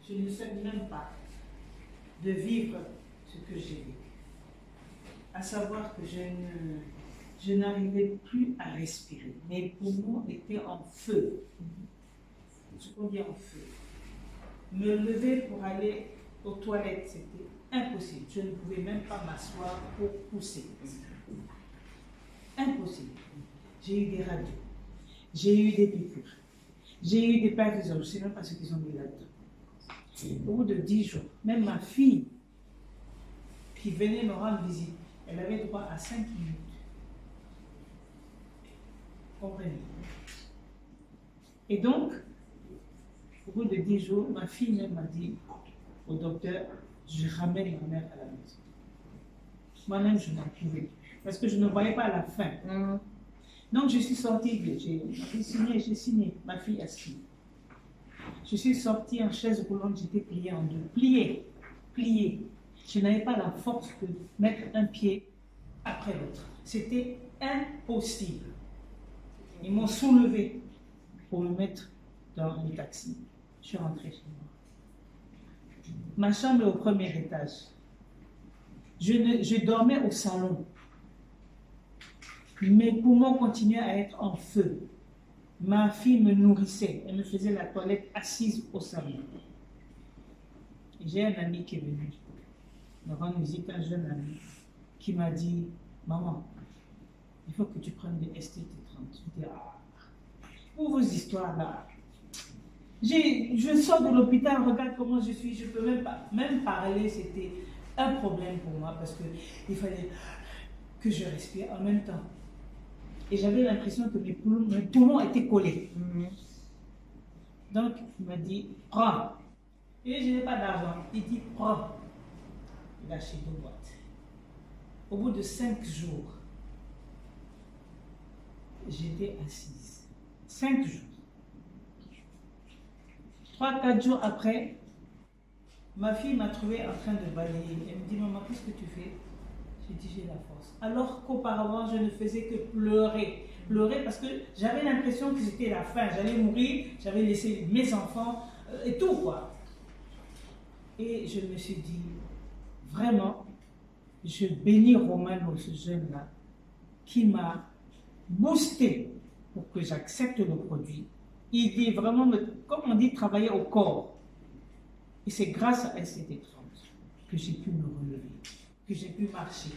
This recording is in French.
je ne souhaite même pas de vivre ce que j'ai vécu. À savoir que je n'arrivais plus à respirer. Mes poumons étaient en feu. Ce qu'on dit en feu. Me lever pour aller aux toilettes, c'était impossible. Je ne pouvais même pas m'asseoir pour pousser. Impossible. J'ai eu des radios. J'ai eu des piqûres. J'ai eu des perfusions. Je ne sais même pas ce qu'ils ont mis là-dedans. Au bout de 10 jours, même ma fille qui venait me rendre visite, elle avait droit à 5 minutes. Comprenez? Et donc, au bout de 10 jours, ma fille même m'a dit au docteur, je ramène ma mère à la maison. Moi-même, je n'en pouvais plus. Parce que je ne voyais pas la fin. Donc, je suis sortie, j'ai signé, ma fille a signé. Je suis sortie en chaise roulante, j'étais pliée en deux. Pliée. Je n'avais pas la force de mettre un pied après l'autre. C'était impossible. Ils m'ont soulevé pour me mettre dans le taxi. Je suis rentrée chez moi. Ma chambre est au premier étage. Je dormais au salon. Mes poumons continuaient à être en feu. Ma fille me nourrissait. Elle me faisait la toilette assise au salon. J'ai un ami qui est venu me rendre visite, un jeune ami, qui m'a dit, maman, il faut que tu prennes des STT30. Je dis, pour vos histoires là, je sors de l'hôpital, regarde comment je suis, je ne peux même parler, c'était un problème pour moi parce qu'il fallait que je respire en même temps. Et j'avais l'impression que mes poumons étaient collés. Donc, il m'a dit, prends. Et je n'ai pas d'argent. Il dit, prends. Il a acheté 2 boîtes. Au bout de 5 jours, j'étais assise. 5 jours. 3-4 jours après, ma fille m'a trouvée en train de balayer. Elle me dit, maman, qu'est-ce que tu fais? J'ai dit, j'ai la force. Alors qu'auparavant, je ne faisais que pleurer. Pleurer parce que j'avais l'impression que c'était la fin. J'allais mourir, j'avais laissé mes enfants et tout, quoi. Et je me suis dit, vraiment, je bénis Romano, ce jeune-là, qui m'a boosté pour que j'accepte le produit. Il dit vraiment, comme on dit, travailler au corps. Et c'est grâce à STT30 que j'ai pu me relever, que j'ai pu marcher.